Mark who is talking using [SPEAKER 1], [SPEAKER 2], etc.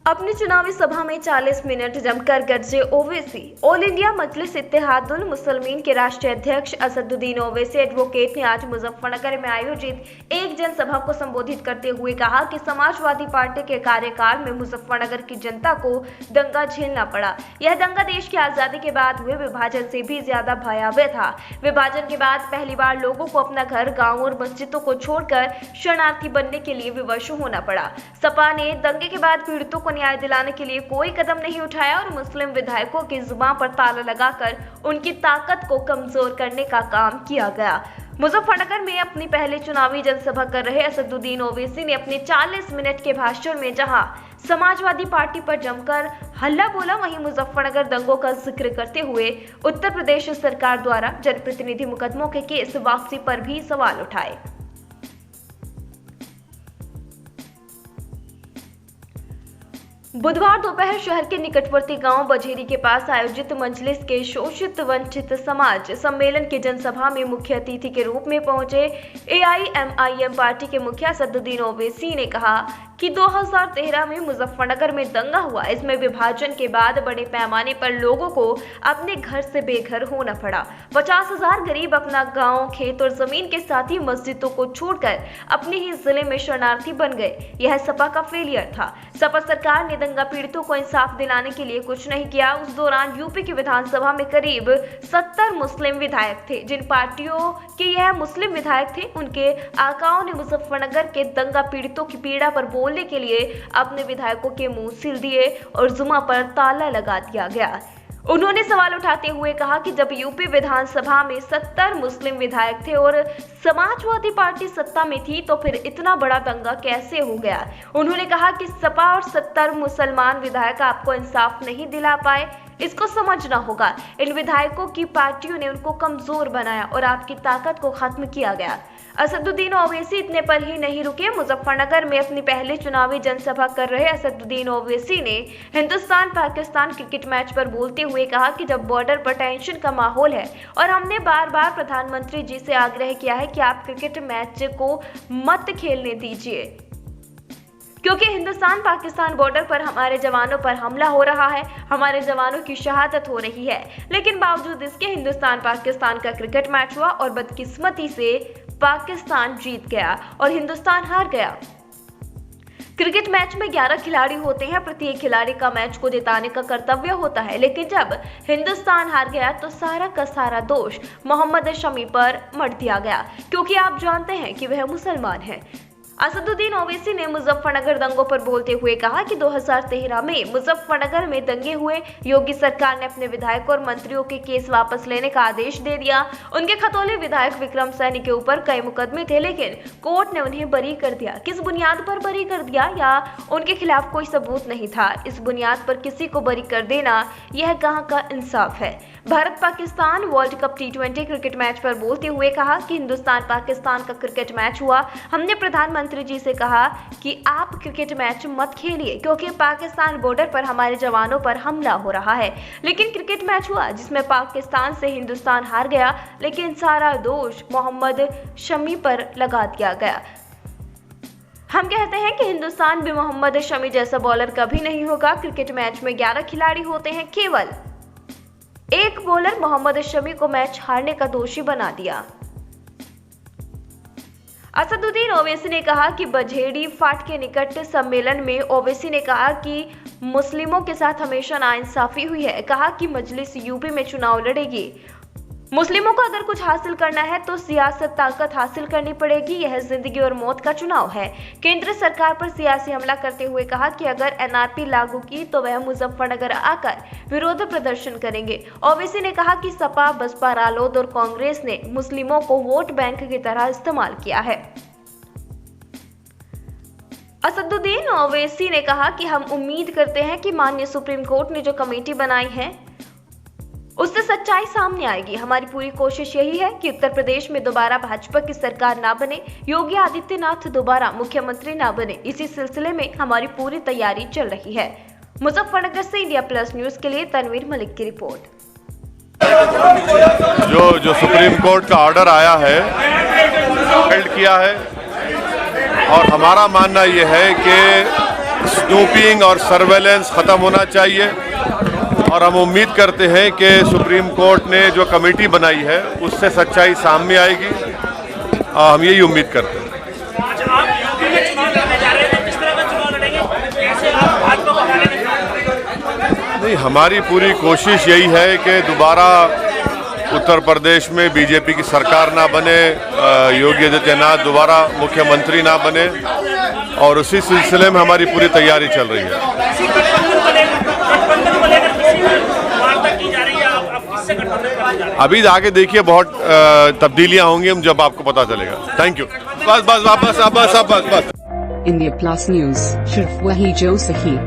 [SPEAKER 1] अपनी चुनावी सभा में 40 मिनट जमकर गरजे ओवैसी। ऑल इंडिया मजलिस इत्तेहादुल मुसलमीन के राष्ट्रीय अध्यक्ष असदुद्दीन ओवैसी एडवोकेट ने आज मुजफ्फरनगर में आयोजित एक जनसभा को संबोधित करते हुए कहा कि समाजवादी पार्टी के कार्यकाल में मुजफ्फरनगर की जनता को दंगा झेलना पड़ा। यह दंगा देश की आजादी के बाद हुए विभाजन से भी ज्यादा भयावह था। विभाजन के बाद पहली बार लोगों को अपना घर, गाँव और मस्जिदों को छोड़कर शरणार्थी बनने के लिए विवश होना पड़ा। सपा ने दंगे के बाद पीड़ितों को न्याय दिलाने के लिए कोई कदम नहीं उठाया और मुस्लिम विधायकों की जुबान पर ताला लगाकर उनकी ताकत को कमजोर करने का काम किया गया। मुजफ्फरनगर में अपनी पहली चुनावी जनसभा कर रहे असदुद्दीन ओवैसी ने अपने 40 मिनट के भाषण में जहां समाजवादी पार्टी पर जमकर हल्ला बोला, वहीं मुजफ्फरनगर दंगों का जिक्र करते हुए उत्तर प्रदेश सरकार द्वारा जनप्रतिनिधि मुकदमों के केस वापसी पर भी सवाल उठाए। बुधवार दोपहर शहर के निकटवर्ती गांव बझेरी के पास आयोजित मजलिस के शोषित वंचित समाज सम्मेलन की जनसभा में मुख्य अतिथि के रूप में पहुंचे एआईएमआईएम पार्टी के मुखिया असदुद्दीन ओवैसी ने कहा कि 2013 में मुजफ्फरनगर में दंगा हुआ। इसमें विभाजन के बाद बड़े पैमाने पर लोगों को अपने घर से बेघर होना पड़ा। 50,000 गरीब अपना गांव, खेत और जमीन के साथ ही मस्जिदों को छोड़कर अपने ही जिले में शरणार्थी बन गए। यह सपा का फेलियर था। सपा सरकार ने दंगा पीड़ितों को इंसाफ दिलाने के लिए कुछ नहीं किया। उस दौरान यूपी की विधानसभा में करीब 70 मुस्लिम विधायक थे। जिन पार्टियों के यह मुस्लिम विधायक थे, उनके आकाओं ने मुजफ्फरनगर के दंगा पीड़ितों की पीड़ा पर बोलने के लिए अपने विधायकों के मुंह सील दिए और जुमा पर ताला लगा दिया गया। उन्होंने सवाल उठाते हुए कहा कि जब यूपी विधानसभा में 70 मुस्लिम विधायक थे और समाजवादी पार्टी सत्ता में थी, तो फिर इतना बड़ा दंगा कैसे हो गया। उन्होंने कहा कि सपा और 70 मुसलमान विधायक आपको इंसाफ नहीं दिला पाए, इसको समझना होगा। इन विधायकों की पार्टियों ने उनको कमजोर बनाया और आपकी ताकत को खत्म किया गया। असदुद्दीन ओवैसी इतने पर ही नहीं रुके। मुजफ्फरनगर में अपनी पहली चुनावी जनसभा कर रहे असदुद्दीन ओवैसी ने हिंदुस्तान पाकिस्तान क्रिकेट मैच पर बोलते हुए कहा कि जब बॉर्डर पर टेंशन का माहौल है और हमने बार बार प्रधानमंत्री जी से आग्रह किया है कि आप क्रिकेट मैच को मत खेलने दीजिए, क्योंकि हिंदुस्तान पाकिस्तान बॉर्डर पर हमारे जवानों पर हमला हो रहा है, हमारे जवानों की शहादत हो रही है। लेकिन बावजूद इसके हिंदुस्तान पाकिस्तान का क्रिकेट मैच हुआ और बदकिस्मती से पाकिस्तान जीत गया और हिंदुस्तान हार गया। क्रिकेट मैच में 11 खिलाड़ी होते हैं। प्रत्येक खिलाड़ी का मैच को जिताने का कर्तव्य होता है, लेकिन जब हिंदुस्तान हार गया तो सारा का सारा दोष मोहम्मद शमी पर मढ़ दिया गया, क्योंकि आप जानते हैं कि वह मुसलमान है। असदुद्दीन ओवैसी ने मुजफ्फरनगर दंगों पर बोलते हुए कहा कि 2013 में मुजफ्फरनगर में दंगे हुए। योगी सरकार ने अपने विधायकों और मंत्रियों के केस वापस लेने का आदेश दे दिया। उनके खतौले विधायक विक्रम सैनी के ऊपर कई मुकदमे थे, लेकिन कोर्ट ने उन्हें बरी कर दिया। किस बुनियाद पर बरी कर दिया, या उनके खिलाफ कोई सबूत नहीं था। इस बुनियाद पर किसी को बरी कर देना, यह कहां का इंसाफ है। Bharat Pakistan world cup T20 cricket match पर बोलते हुए कहा कि हिंदुस्तान पाकिस्तान का क्रिकेट मैच हुआ। हमने प्रधानमंत्री जी से कहा कि आप क्रिकेट मैच मत खेलिए, क्योंकि पाकिस्तान बॉर्डर पर हमारे जवानों पर हमला हो रहा है। लेकिन क्रिकेट मैच हुआ जिसमें पाकिस्तान से हिंदुस्तान हार गया, लेकिन सारा दोष मोहम्मद शमी पर लगा दिया गया। हम कहते हैं कि हिंदुस्तान भी मोहम्मद शमी जैसा बॉलर कभी नहीं होगा। क्रिकेट मैच में 11 खिलाड़ी होते हैं, केवल एक बॉलर मोहम्मद शमी को मैच हारने का दोषी बना दिया। असदुद्दीन ओवैसी ने कहा कि बझेड़ी फाट के निकट सम्मेलन में ओवैसी ने कहा कि मुस्लिमों के साथ हमेशा नाइंसाफी हुई है। कहा कि मजलिस यूपी में चुनाव लड़ेगी। मुस्लिमों को अगर कुछ हासिल करना है तो सियासत ताकत हासिल करनी पड़ेगी। यह जिंदगी और मौत का चुनाव है। केंद्र सरकार पर सियासी हमला करते हुए कहा कि अगर एनआरपी लागू की तो वह मुजफ्फरनगर आकर विरोध प्रदर्शन करेंगे। ओवैसी ने कहा कि सपा, बसपा, रालोद और कांग्रेस ने मुस्लिमों को वोट बैंक की तरह इस्तेमाल किया है। असदुद्दीन ओवैसी ने कहा कि हम उम्मीद करते हैं कि माननीय सुप्रीम कोर्ट ने जो कमेटी बनाई है उससे सच्चाई सामने आएगी। हमारी पूरी कोशिश यही है कि उत्तर प्रदेश में दोबारा भाजपा की सरकार ना बने, योगी आदित्यनाथ दोबारा मुख्यमंत्री ना बने। इसी सिलसिले में हमारी पूरी तैयारी चल रही है। मुजफ्फरनगर से इंडिया प्लस न्यूज के लिए तनवीर मलिक की रिपोर्ट।
[SPEAKER 2] जो सुप्रीम कोर्ट का ऑर्डर आया है, किया है, और हमारा मानना यह है कि स्नूपिंग और सर्वेलेंस ख़त्म होना चाहिए और हम उम्मीद करते हैं कि सुप्रीम कोर्ट ने जो कमेटी बनाई है उससे सच्चाई सामने आएगी। हम यही उम्मीद करते हैं।
[SPEAKER 3] आप यूपी में चुनाव लड़ने जा रहे हैं, तो किस तरह का चुनाव लड़ेंगे? कैसे आप भाजपा को हराने का चुनाव?
[SPEAKER 2] नहीं, हमारी पूरी कोशिश यही है कि दोबारा उत्तर प्रदेश में बीजेपी की सरकार ना बने, योगी आदित्यनाथ दोबारा मुख्यमंत्री ना बने, और उसी सिलसिले में हमारी पूरी तैयारी चल रही है।
[SPEAKER 3] गठबंधन को लेकर किसी वार्ता की जा रही है, आप किससे गठबंधन करने जा रहे हैं?
[SPEAKER 2] अभी आगे देखिए, बहुत तब्दीलियां होंगी, जब आपको पता चलेगा। Thank you. बस बस बस बस बस बस बस।
[SPEAKER 4] इंडिया प्लस न्यूज, सिर्फ वही जो सही।